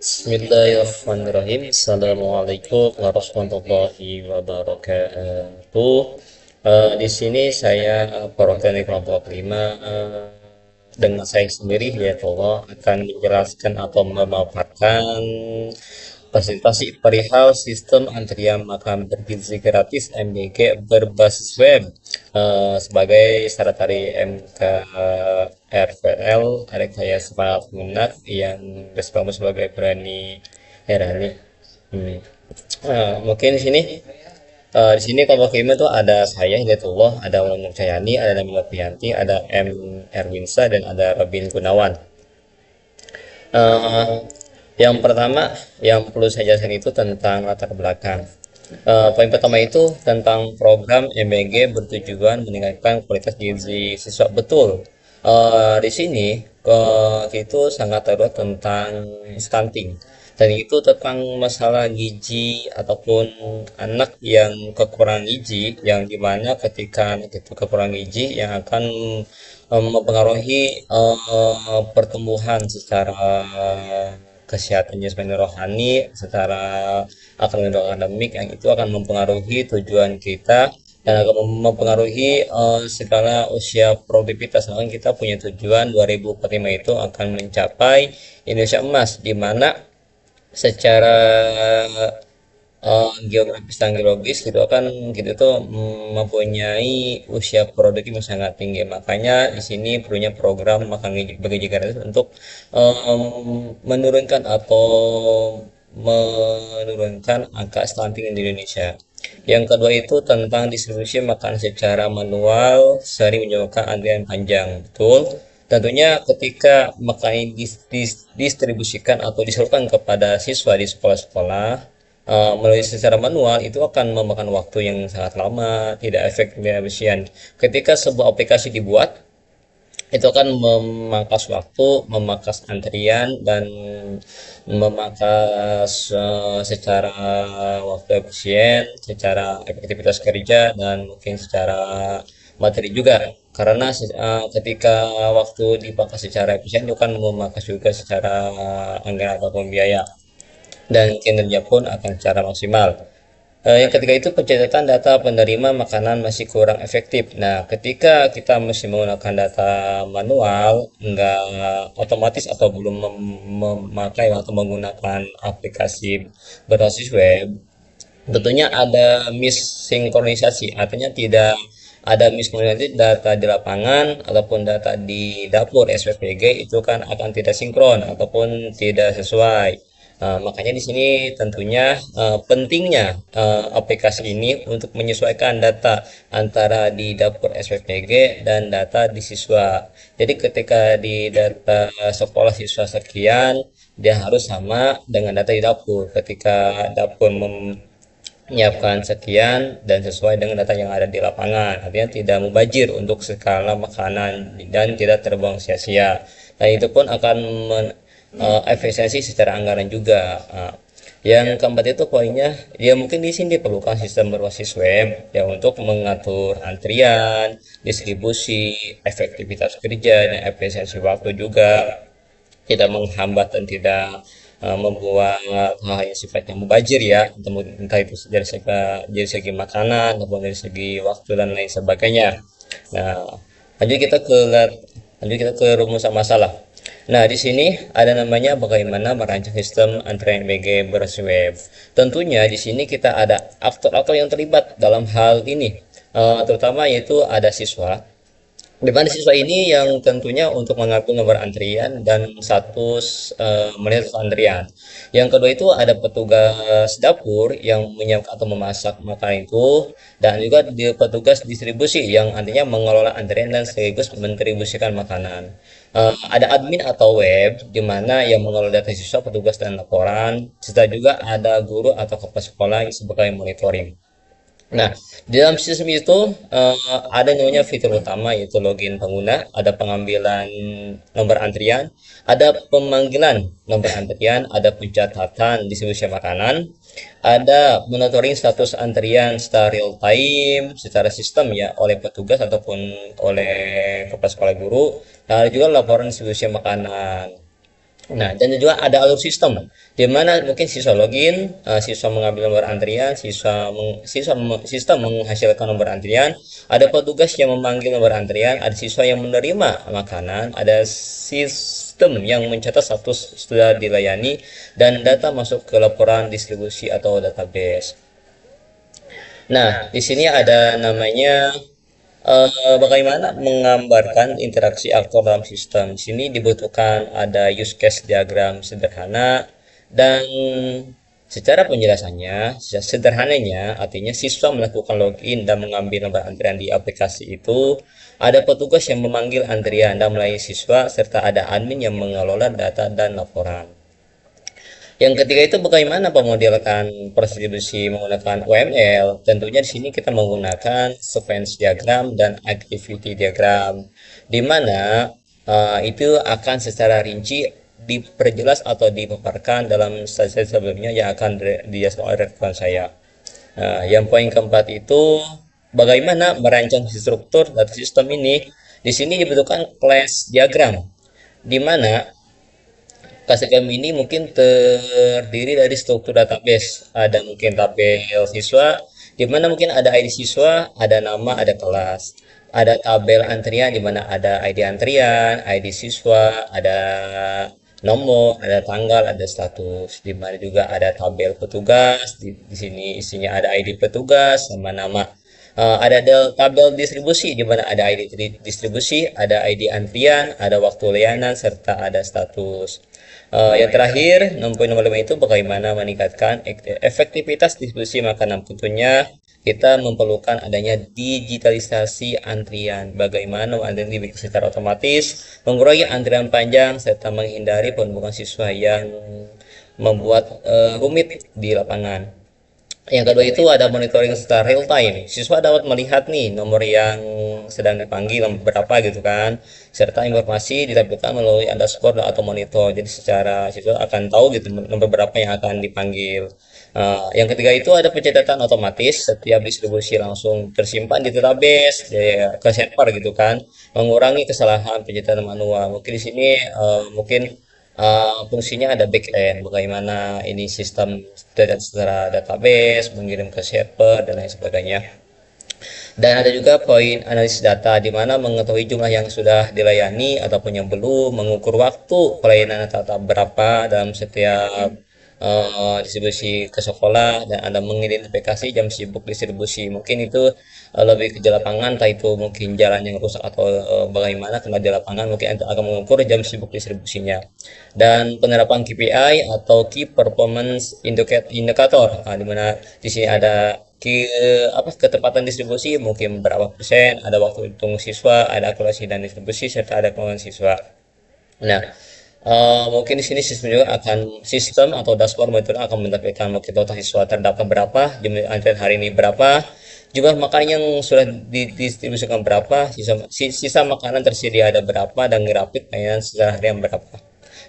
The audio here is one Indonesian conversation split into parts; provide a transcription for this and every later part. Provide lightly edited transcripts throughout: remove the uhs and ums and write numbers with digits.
Bismillahirrahmanirrahim. Assalamualaikum warahmatullahi wabarakatuh. Di sini saya perwakilan kelompok 5 dengan saya sendiri yaitu Allah akan menjelaskan atau memaparkan presentasi perihal sistem antrian makan bergizi gratis MBG berbasis web sebagai syarat dari MKRVL Rekaya Semangat Lunak yang bersepamu sebagai Berani Herani. Hmm. Mungkin di sini kelompok kelima itu ada saya Hidayatullah, ada Ulun Cayani, ada Nabila Priyanti, ada M Erwinsa dan ada Robin Gunawan. Eh, yang pertama yang perlu saya jelaskan itu tentang latar belakang. Poin pertama itu tentang program MBG bertujuan meningkatkan kualitas gizi siswa. Betul. Di sini itu sangat terdapat tentang stunting dan itu tentang masalah gizi ataupun anak yang kekurangan gizi, yang dimana ketika anak itu kekurangan gizi yang akan mempengaruhi pertumbuhan secara kesehatannya sebagai rohani, secara akademik yang itu akan mempengaruhi tujuan kita dan akan mempengaruhi segala usia produktivitas. Nah, kita punya tujuan 2045 itu akan mencapai Indonesia emas, di mana secara geografis dan geologis gitu kan gitu tuh mempunyai usia produktif yang sangat tinggi. Makanya di sini perlunya program makan bergizi gratis untuk menurunkan atau menurunkan angka stunting di Indonesia. Yang kedua itu tentang distribusi makanan secara manual sering menyebabkan antrian panjang. Betul. Tentunya ketika makanan distribusikan atau disalurkan kepada siswa di sekolah-sekolah melalui secara manual itu akan memakan waktu yang sangat lama, tidak efektif dan efisien. Ketika sebuah aplikasi dibuat, itu akan memangkas waktu, memangkas antrian, dan memangkas secara waktu efisien, secara efektivitas kerja, dan mungkin secara materi juga. Karena ketika waktu dipangkas secara efisien itu kan memangkas juga secara anggaran ataupun biaya dan kinerja pun akan secara maksimal. Yang ketiga itu pencatatan data penerima makanan masih kurang efektif. Nah, ketika kita masih menggunakan data manual, nggak otomatis atau belum memakai atau menggunakan aplikasi berbasis web, tentunya ada missinkronisasi, artinya tidak ada missinkronisasi data di lapangan ataupun data di dapur SPPG itu kan akan tidak sinkron ataupun tidak sesuai. Makanya di sini tentunya pentingnya aplikasi ini untuk menyesuaikan data antara di dapur SPPG dan data di siswa. Jadi ketika di data sekolah siswa sekian, dia harus sama dengan data di dapur. Ketika dapur menyiapkan sekian dan sesuai dengan data yang ada di lapangan, artinya tidak mubazir untuk skala makanan dan tidak terbuang sia-sia. Dan itu pun akan efisiensi secara anggaran juga. Yang keempat itu poinnya, ya mungkin di sini diperlukan sistem berbasis web ya untuk mengatur antrian, distribusi, efektivitas kerja, dan efisiensi waktu juga, tidak menghambat dan tidak membuat hal yang sifatnya mubazir ya, entah itu dari segi makanan ataupun dari segi waktu dan lain sebagainya. Nah, lanjut kita ke lanjut kita ke rumusan masalah. Nah, di sini ada namanya bagaimana merancang sistem antrean BG berbasis web. Tentunya di sini kita ada aktor-aktor yang terlibat dalam hal ini, terutama yaitu ada siswa, di mana siswa ini yang tentunya untuk mengatur nomor antrian dan status melihat antrian. Yang kedua itu ada petugas dapur yang menyiapkan atau memasak makanan itu, dan juga petugas distribusi yang artinya mengelola antrian dan sekaligus mendistribusikan makanan. Ada admin atau web di mana yang mengelola data siswa, petugas dan laporan, serta juga ada guru atau kepala sekolah yang sebagai monitoring. Nah, di dalam sistem itu ada namanya fitur utama yaitu login pengguna, ada pengambilan nomor antrian, ada pemanggilan nomor antrian, ada pencatatan distribusi makanan, ada monitoring status antrian secara real time, secara sistem ya oleh petugas ataupun oleh kepala sekolah guru, dan ada juga laporan distribusi makanan. Nah, dan juga ada alur sistem, di mana mungkin siswa login, siswa mengambil nomor antrian, sistem menghasilkan nomor antrian, ada petugas yang memanggil nomor antrian, ada siswa yang menerima makanan, ada sistem yang mencatat status sudah dilayani, dan data masuk ke laporan distribusi atau database. Nah, di sini ada namanya bagaimana menggambarkan interaksi aktor dalam sistem. Di sini dibutuhkan ada use case diagram sederhana dan secara penjelasannya, sederhananya artinya siswa melakukan login dan mengambil nomor antrian di aplikasi itu, ada petugas yang memanggil antrian dan melayani siswa, serta ada admin yang mengelola data dan laporan. Yang ketiga itu bagaimana pemodelan prostitusi menggunakan UML. Tentunya di sini kita menggunakan sequence diagram dan activity diagram, di mana itu akan secara rinci diperjelas atau dipaparkan dalam slide sebelumnya yang akan dijelaskan oleh rekan saya. Yang poin keempat itu bagaimana merancang struktur data sistem ini. Di sini dibutuhkan class diagram, di mana Kasegam ini mungkin terdiri dari struktur database. Ada mungkin tabel siswa, di mana mungkin ada ID siswa, ada nama, ada kelas. Ada tabel antrian, di mana ada ID antrian, ID siswa, ada nomor, ada tanggal, ada status. Di mana juga ada tabel petugas. Di sini isinya ada ID petugas sama nama. Ada tabel distribusi di mana ada ID distribusi, ada ID antrian, ada waktu layanan, serta ada status. Yang terakhir, 6.5 itu bagaimana meningkatkan efektivitas distribusi makanan. Tentunya kita memerlukan adanya digitalisasi antrian. Bagaimana antrian dibikin secara otomatis, mengurangi antrian panjang, serta menghindari penumpukan siswa yang membuat rumit di lapangan. Yang kedua itu ada monitoring secara real time. Siswa dapat melihat nih nomor yang sedang dipanggil berapa gitu kan, serta informasi ditampilkan melalui dashboard atau monitor. Jadi secara siswa akan tahu gitu nomor berapa yang akan dipanggil. Yang ketiga itu ada pencatatan otomatis, setiap distribusi langsung tersimpan di database ya, ke server gitu kan, mengurangi kesalahan pencatatan manual. Mungkin di sini mungkin fungsinya ada back end, bagaimana ini sistem data secara database, mengirim ke server, dan lain sebagainya. Dan ada juga poin analisis data, di mana mengetahui jumlah yang sudah dilayani ataupun yang belum, mengukur waktu pelayanan data berapa dalam setiap distribusi ke sekolah, dan ada mengidentifikasi jam sibuk distribusi. Mungkin itu lebih ke lapangan, entah itu mungkin jalan yang rusak atau bagaimana, karena di lapangan mungkin akan mengukur jam sibuk distribusinya. Dan penerapan KPI atau Key Performance Indicator, di mana di sini ada ketepatan distribusi mungkin berapa persen, ada waktu hitung siswa, ada akurasi dan distribusi, serta ada pengelolaan siswa. Nah, mungkin di sini sistem atau dashboard metode akan menampilkan mungkin total siswa terdapat berapa, jumlah antrian hari ini berapa, jumlah makanan yang sudah didistribusikan berapa, sisa makanan tersedia ada berapa, dan grafik layanan secara harian berapa.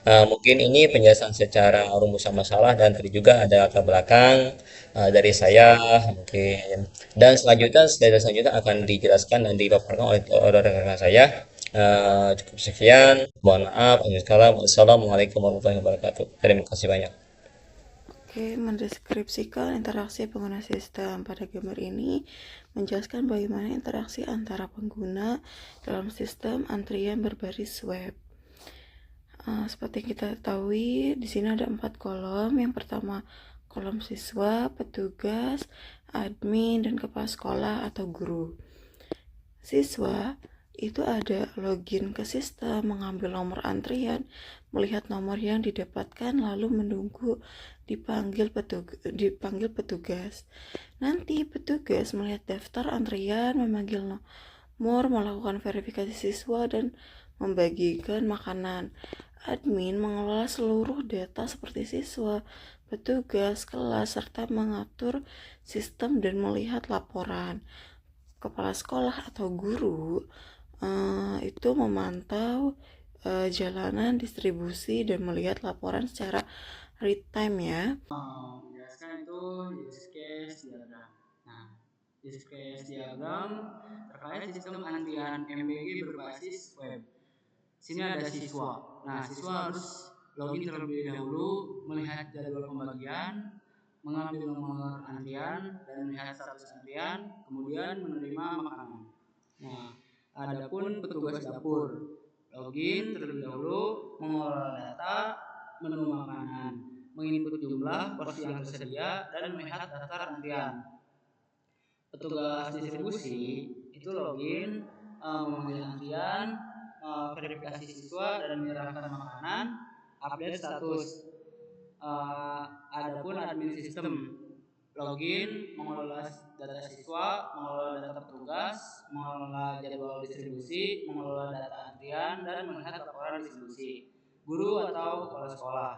Mungkin ini penjelasan secara rumusan masalah, dan tadi juga ada latar belakang dari saya mungkin. Dan selanjutnya akan dijelaskan dan dipaparkan oleh rekan-rekan saya. Cukup sekian. Mohon maaf. Assalamualaikum warahmatullahi wabarakatuh. Terima kasih banyak. Oke, mendeskripsikan interaksi pengguna sistem. Pada gambar ini menjelaskan bagaimana interaksi antara pengguna dalam sistem antrian berbaris web. Seperti kita ketahui, di sini ada 4 kolom. Yang pertama, kolom siswa, petugas, admin, dan kepala sekolah atau guru. Siswa itu ada login ke sistem, mengambil nomor antrian, melihat nomor yang didapatkan, lalu menunggu dipanggil petugas. Nanti petugas melihat daftar antrian, memanggil nomor, melakukan verifikasi siswa, dan membagikan makanan. Admin mengelola seluruh data seperti siswa, petugas, kelas, serta mengatur sistem dan melihat laporan. Kepala sekolah atau guru itu memantau jalanan distribusi dan melihat laporan secara real time ya. Menjelaskan itu use case diagram. Nah, use case diagram terkait sistem antrian MBG berbasis web. Sini ada siswa. Nah, siswa harus login terlebih dahulu, melihat jadwal pembagian, mengambil nomor antrian dan melihat status antrian, kemudian menerima makanan. Nah, adapun petugas dapur, login terlebih dahulu, mengolah data menu makanan, menginput jumlah porsi yang tersedia dan melihat daftar antrian. Petugas distribusi itu login, memanggil antrian, verifikasi siswa dan menyerahkan makanan, update status. Adapun admin sistem, login, mengelola data siswa, mengelola data petugas, mengelola jadwal distribusi, mengelola data antrian, dan melihat laporan distribusi. Guru atau kepala sekolah,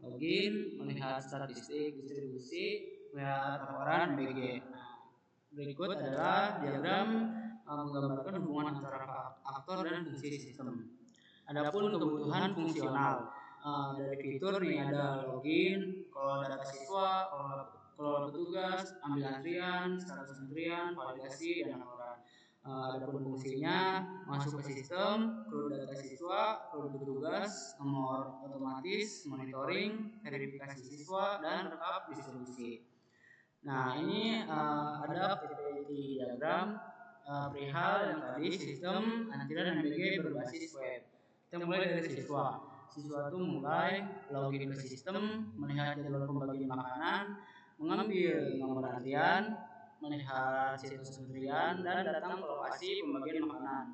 login, melihat statistik distribusi, melihat laporan MBG. Berikut adalah diagram menggambarkan hubungan antara aktor dan fungsi sistem. Adapun kebutuhan fungsional, dari fitur nih ada login, kelola data siswa, kelola petugas, ambil antrian, status antrian, validasi, dan laporan. Adapun fungsinya masuk ke sistem, kelola data siswa, kelola petugas, nomor otomatis, monitoring, verifikasi siswa, dan rekap distribusi. Nah, ini ada activity diagram perihal yang tadi sistem antrian MBG berbasis web. Kita mulai dari siswa. Siswa itu mulai login ke sistem, melihat jadwal pembagian makanan, mengambil nomor antrian, melihat situs antrian, dan datang ke lokasi pembagian makanan.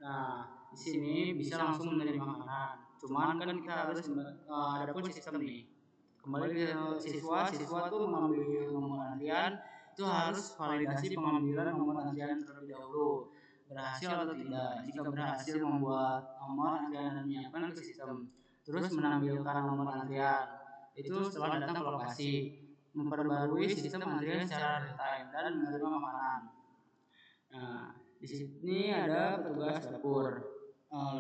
Nah, di sini bisa langsung menerima makanan. Cuman kan kita harus ada pun sistem nih. Kembali ke siswa tuh mengambil nomor antrian itu harus validasi pengambilan nomor antrian terlebih dahulu, berhasil atau tidak. Jika berhasil membuat nomor antrian dan menyiapkan ke sistem, terus menampilkan nomor antrian itu setelah datang ke lokasi, memperbarui sistem antrian secara real time dan menerima makanan. Nah, di sini ada petugas dapur,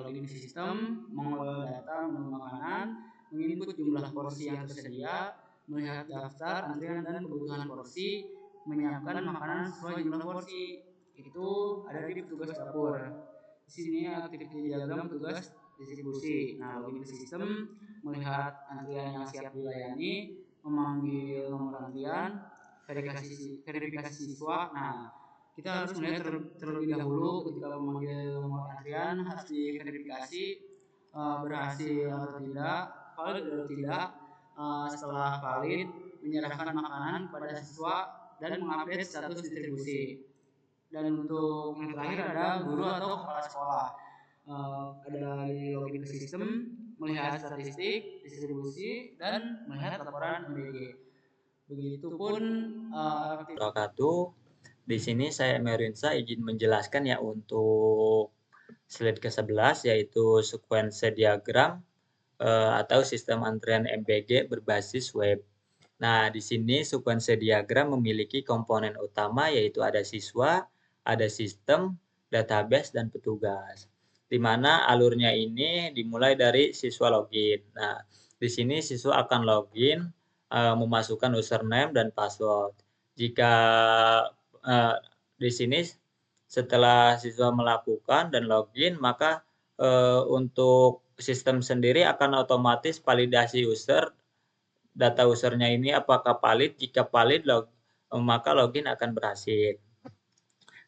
login ke sistem, mengolah data menu makanan, menginput jumlah porsi yang tersedia, melihat daftar antrian dan kebutuhan porsi, menyiapkan makanan sesuai jumlah porsi. Itu ada di petugas dapur. Di sini aktiviti diagram petugas distribusi. Nah, login ke sistem, melihat antrian yang siap dilayani, memanggil nomor antrian, verifikasi siswa. Nah, kita harus melihat terlebih dahulu ketika memanggil nomor antrian harus diverifikasi berhasil atau tidak, valid atau tidak. Setelah valid, menyerahkan makanan kepada siswa dan mengupdate status distribusi. Dan untuk yang terakhir ada guru atau kepala sekolah. Ada login ke sistem, melihat statistik, distribusi, dan melihat laporan MBG. Begitupun Wabarakatuh. Di sini saya Merinsa izin menjelaskan ya untuk slide ke-11 yaitu sekuensi diagram atau sistem antrian MBG berbasis web. Nah, di sini sekuensi diagram memiliki komponen utama yaitu ada siswa, ada sistem, database, dan petugas. Di mana alurnya ini dimulai dari siswa login. Nah, di sini siswa akan login, memasukkan username dan password. Jika di sini setelah siswa melakukan dan login, maka untuk sistem sendiri akan otomatis validasi user, data usernya ini apakah valid. Jika valid, maka login akan berhasil.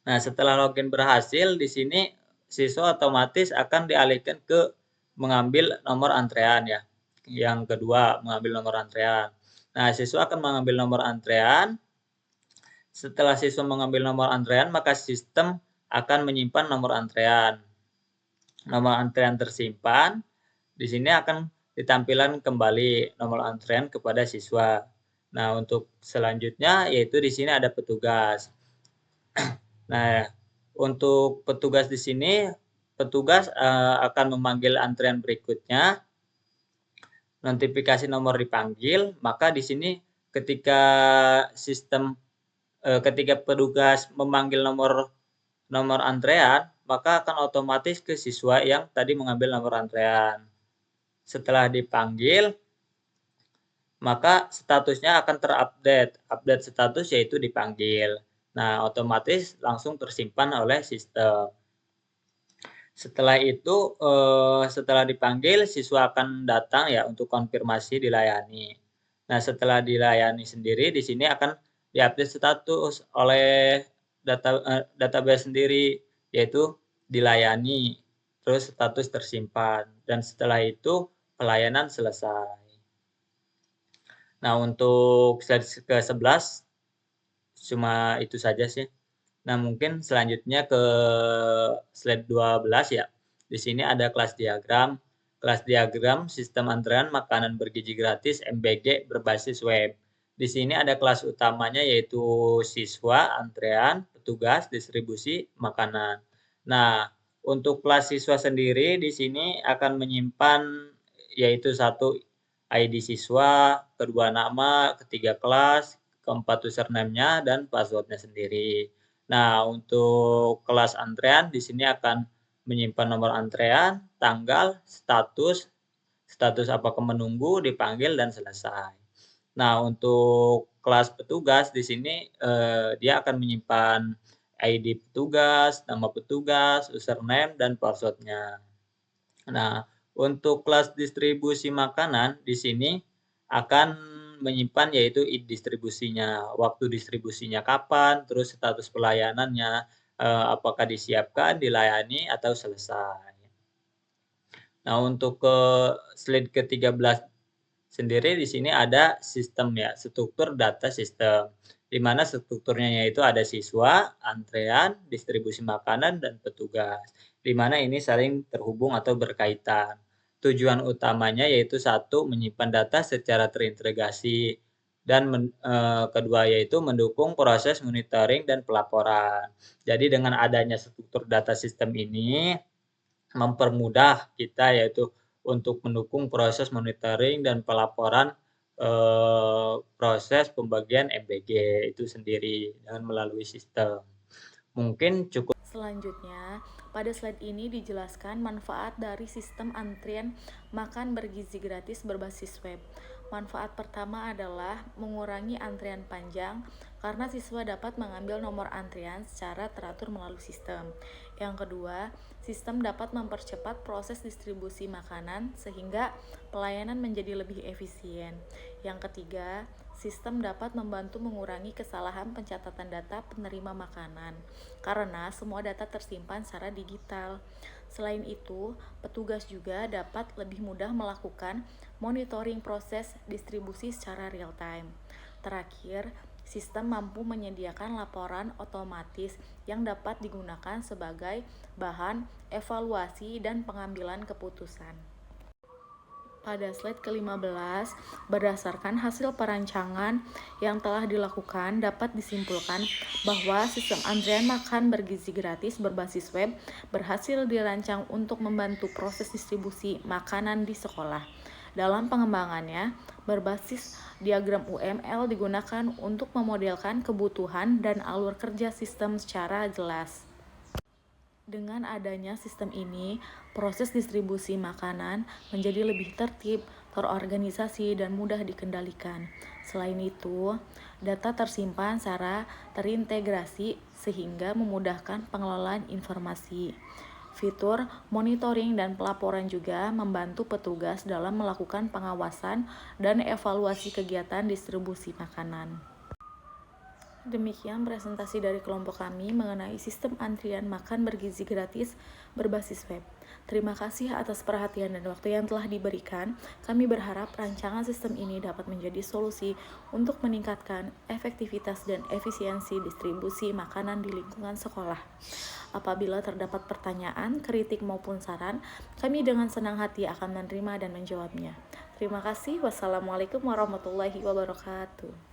Nah, setelah login berhasil, di sini siswa otomatis akan dialihkan ke mengambil nomor antrean ya. Yang kedua, mengambil nomor antrean. Nah, siswa akan mengambil nomor antrean. Setelah siswa mengambil nomor antrean, maka sistem akan menyimpan nomor antrean. Nomor antrean tersimpan, di sini akan ditampilkan kembali nomor antrean kepada siswa. Nah, untuk selanjutnya yaitu di sini ada petugas. Nah, untuk petugas di sini, petugas akan memanggil antrean berikutnya. Notifikasi nomor dipanggil, maka di sini ketika ketika petugas memanggil nomor antrean, maka akan otomatis ke siswa yang tadi mengambil nomor antrean. Setelah dipanggil, maka statusnya akan terupdate. Update status yaitu dipanggil. Nah, otomatis langsung tersimpan oleh sistem. Setelah itu, setelah dipanggil siswa akan datang ya untuk konfirmasi dilayani. Nah, setelah dilayani sendiri di sini akan di-update status oleh database sendiri, yaitu dilayani, terus status tersimpan, dan setelah itu pelayanan selesai. Nah, untuk slide ke-11 cuma itu saja sih. Nah, mungkin selanjutnya ke slide 12 ya. Di sini ada kelas diagram. Kelas diagram sistem antrean makanan bergizi gratis MBG berbasis web. Di sini ada kelas utamanya yaitu siswa, antrean, petugas, distribusi, makanan. Nah, untuk kelas siswa sendiri di sini akan menyimpan yaitu satu ID siswa, kedua nama, ketiga kelas, keempat username-nya, dan password-nya sendiri. Nah, untuk kelas antrean di sini akan menyimpan nomor antrean, tanggal, status apakah menunggu, dipanggil, dan selesai. Nah, untuk kelas petugas di sini dia akan menyimpan ID petugas, nama petugas, username, dan password-nya. Nah, untuk kelas distribusi makanan di sini akan menyimpan yaitu distribusinya, waktu distribusinya kapan, terus status pelayanannya, apakah disiapkan, dilayani, atau selesai. Nah, untuk ke slide ke-13 sendiri di sini ada sistem ya, struktur data sistem. Di mana strukturnya yaitu ada siswa, antrean, distribusi makanan, dan petugas. Di mana ini saling terhubung atau berkaitan. Tujuan utamanya yaitu satu, menyimpan data secara terintegrasi, dan kedua yaitu mendukung proses monitoring dan pelaporan. Jadi dengan adanya struktur data sistem ini mempermudah kita yaitu untuk mendukung proses monitoring dan pelaporan proses pembagian MBG itu sendiri dengan melalui sistem. Mungkin cukup. Selanjutnya, pada slide ini dijelaskan manfaat dari sistem antrian makan bergizi gratis berbasis web. Manfaat pertama adalah mengurangi antrian panjang karena siswa dapat mengambil nomor antrian secara teratur melalui sistem. Yang kedua, sistem dapat mempercepat proses distribusi makanan sehingga pelayanan menjadi lebih efisien. Yang ketiga, sistem dapat membantu mengurangi kesalahan pencatatan data penerima makanan karena semua data tersimpan secara digital. Selain itu, petugas juga dapat lebih mudah melakukan monitoring proses distribusi secara real time. Terakhir, sistem mampu menyediakan laporan otomatis yang dapat digunakan sebagai bahan evaluasi dan pengambilan keputusan. Pada slide ke-15, berdasarkan hasil perancangan yang telah dilakukan, dapat disimpulkan bahwa sistem antrean makan bergizi gratis berbasis web berhasil dirancang untuk membantu proses distribusi makanan di sekolah. Dalam pengembangannya, berbasis diagram UML digunakan untuk memodelkan kebutuhan dan alur kerja sistem secara jelas. Dengan adanya sistem ini, proses distribusi makanan menjadi lebih tertib, terorganisasi, dan mudah dikendalikan. Selain itu, data tersimpan secara terintegrasi sehingga memudahkan pengelolaan informasi. Fitur monitoring dan pelaporan juga membantu petugas dalam melakukan pengawasan dan evaluasi kegiatan distribusi makanan. Demikian presentasi dari kelompok kami mengenai sistem antrian makan bergizi gratis berbasis web. Terima kasih atas perhatian dan waktu yang telah diberikan. Kami berharap rancangan sistem ini dapat menjadi solusi untuk meningkatkan efektivitas dan efisiensi distribusi makanan di lingkungan sekolah. Apabila terdapat pertanyaan, kritik maupun saran, kami dengan senang hati akan menerima dan menjawabnya. Terima kasih. Wassalamualaikum warahmatullahi wabarakatuh.